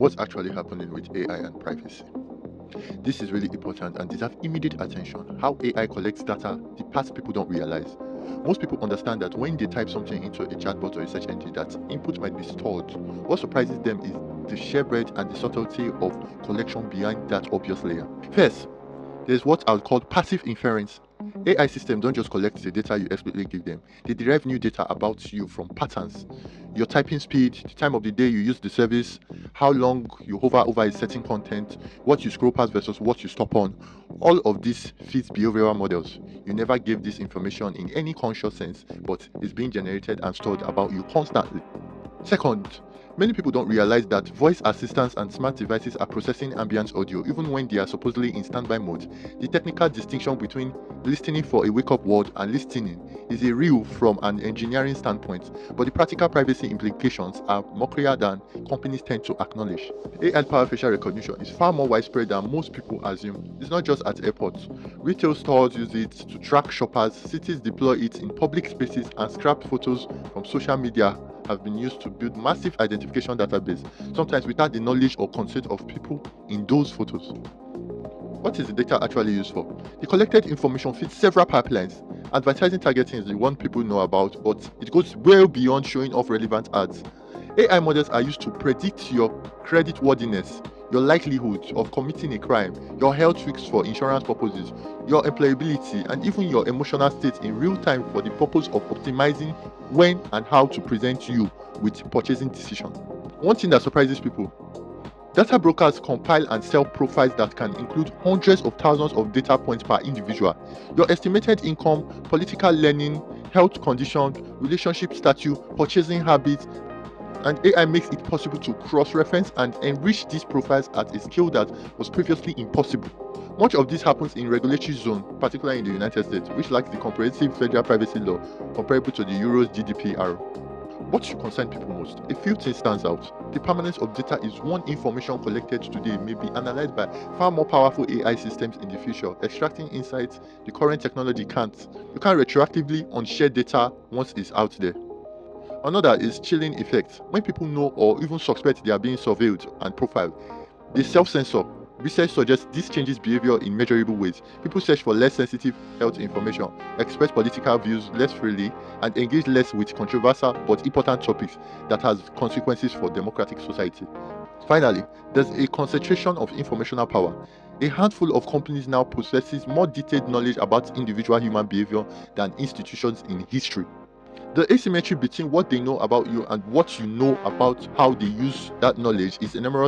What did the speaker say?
What's actually happening with AI and privacy. This is really important and deserves immediate attention. How AI collects data, the parts people don't realize. Most people understand that when they type something into a chatbot or a search engine, that input might be stored. What surprises them is the sheer breadth and the subtlety of collection behind that obvious layer. First, there's what I would call passive inference. AI systems don't just collect the data you explicitly give them, they derive new data about you from patterns. Your typing speed, the time of the day you use the service, how long you hover over a certain content, what you scroll past versus what you stop on. All of this fits behavioral models. You never gave this information in any conscious sense, but it's being generated and stored about you constantly. Second, many people don't realize that voice assistants and smart devices are processing ambient audio even when they are supposedly in standby mode. The technical distinction between listening for a wake up word and listening is a real from an engineering standpoint, but the practical privacy implications are murkier than companies tend to acknowledge. AI powered facial recognition is far more widespread than most people assume. It's not just at airports. Retail stores use it to track shoppers, cities deploy it in public spaces, and scrap photos from social media have been used to build massive identification database, sometimes without the knowledge or consent of people in those photos. What is the data actually used for? The collected information feeds several pipelines. Advertising targeting is the one people know about, but it goes well beyond showing off relevant ads. AI models are used to predict your creditworthiness, your likelihood of committing a crime, your health risks for insurance purposes, your employability, and even your emotional state in real time for the purpose of optimizing when and how to present you with purchasing decisions. One thing that surprises people: data brokers compile and sell profiles that can include hundreds of thousands of data points per individual. Your estimated income, political learning, health condition, relationship status, purchasing habits, and AI makes it possible to cross-reference and enrich these profiles at a scale that was previously impossible. Much of this happens in regulatory zone, particularly in the United States, which lacks the comprehensive federal privacy law comparable to the Euro's GDPR. What should concern people most? A few things stands out. The permanence of data is one. Information collected today may be analyzed by far more powerful AI systems in the future, extracting insights the current technology can't. You can't retroactively unshare data once it's out there. Another is chilling effect. When people know or even suspect they are being surveilled and profiled, they self-censor. Research suggests this changes behavior in measurable ways. People search for less sensitive health information, express political views less freely, and engage less with controversial but important topics that has consequences for democratic society. Finally, there's a concentration of informational power. A handful of companies now possesses more detailed knowledge about individual human behavior than institutions in history. The asymmetry between what they know about you and what you know about how they use that knowledge is enormous.